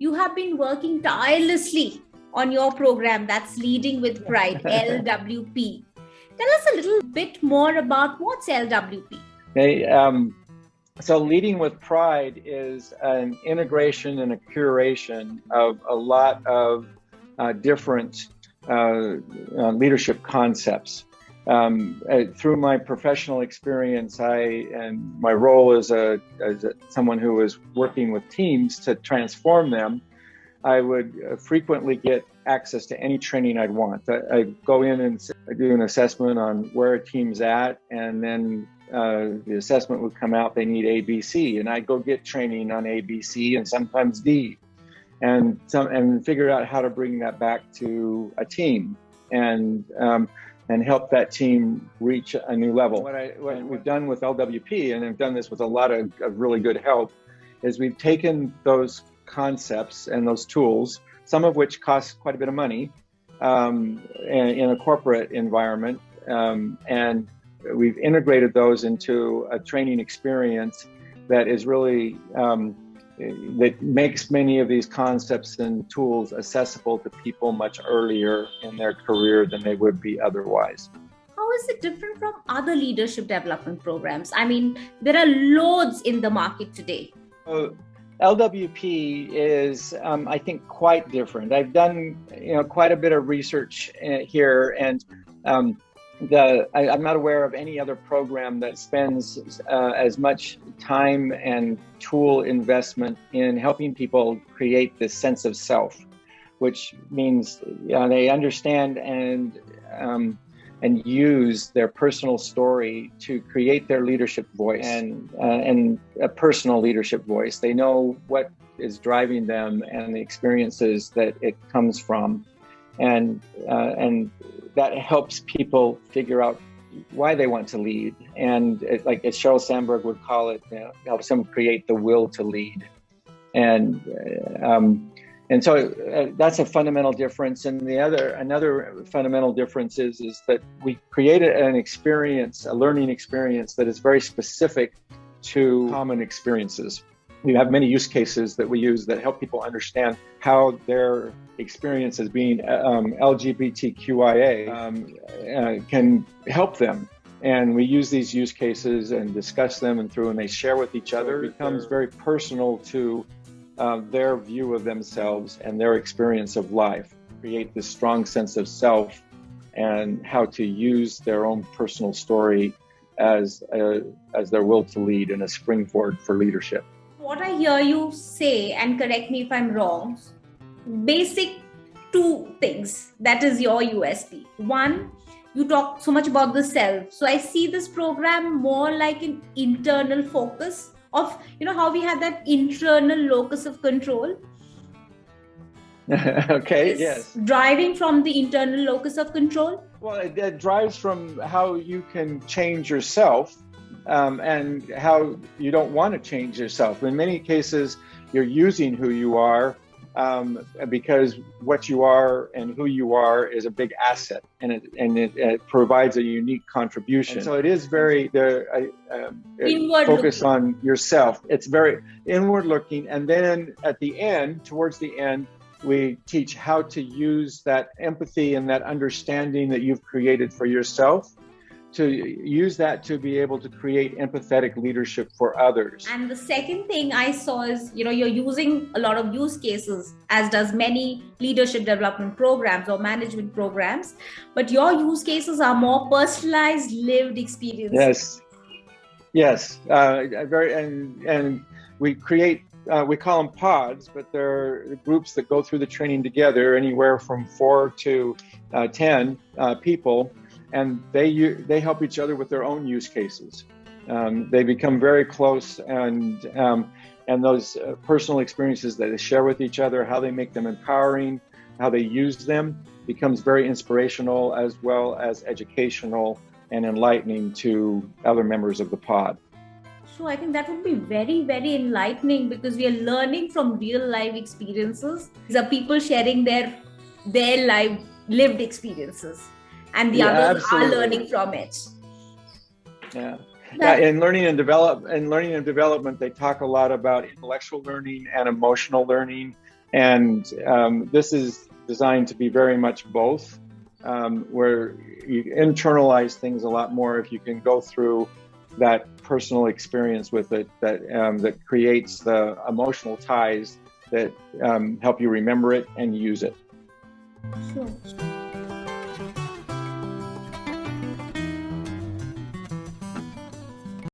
you have been working tirelessly on your program that's Leading with Pride, LWP. Tell us a little bit more about what's LWP. Okay, so Leading with Pride is an integration and a curation of a lot of different leadership concepts. Through my professional experience, and my role as someone who was working with teams to transform them, I would frequently get access to any training I'd want. I'd go in and do an assessment on where a team's at, and then the assessment would come out, they need A, B, C, and I'd go get training on A, B, C, and sometimes D, and figure out how to bring that back to a team and help that team reach a new level. What we've done with LWP, and I've done this with a lot of really good help, is we've taken those concepts and those tools, some of which cost quite a bit of money in a corporate environment, and we've integrated those into a training experience that is really that makes many of these concepts and tools accessible to people much earlier in their career than they would be otherwise. How is it different from other leadership development programs? I mean, there are loads in the market today. LWP is, I think, quite different. I've done, quite a bit of research here, and I'm not aware of any other program that spends as much time and tool investment in helping people create this sense of self, which means they understand and use their personal story to create their leadership voice and a personal leadership voice. They know what is driving them and the experiences that it comes from, and that helps people figure out why they want to lead. And like as Sheryl Sandberg would call it, helps them create the will to lead. And so that's a fundamental difference. And another fundamental difference is that we created an experience, a learning experience that is very specific to common experiences. We have many use cases that we use that help people understand how their experience as being LGBTQIA can help them. And we use these use cases and discuss them and they share with each other. It becomes very personal to their view of themselves and their experience of life, create this strong sense of self and how to use their own personal story as their will to lead and a springboard for leadership. What I hear you say, and correct me if I'm wrong, basic two things, that is your USP. One, you talk so much about the self. So I see this program more like an internal focus of, how we have that internal locus of control. Okay, yes. Driving from the internal locus of control. Well, it drives from how you can change yourself and how you don't want to change yourself. In many cases, you're using who you are because what you are and who you are is a big asset, and it provides a unique contribution. And so it is very focused on yourself. It's very inward looking, and then at the end, towards the end, we teach how to use that empathy and that understanding that you've created for yourself, to use that to be able to create empathetic leadership for others. And the second thing I saw is, you're using a lot of use cases, as does many leadership development programs or management programs, but your use cases are more personalized, lived experiences. Yes. And we create, we call them pods, but they're groups that go through the training together, anywhere from 4 to 10 people. And they help each other with their own use cases. They become very close, and those personal experiences that they share with each other, how they make them empowering, how they use them, becomes very inspirational as well as educational and enlightening to other members of the pod. So I think that would be very, very enlightening, because we are learning from real life experiences. These are people sharing their life lived experiences. And the others are learning from it. In learning and development, they talk a lot about intellectual learning and emotional learning, And this is designed to be very much both, where you internalize things a lot more if you can go through that personal experience with it, that creates the emotional ties that help you remember it and use it. Sure.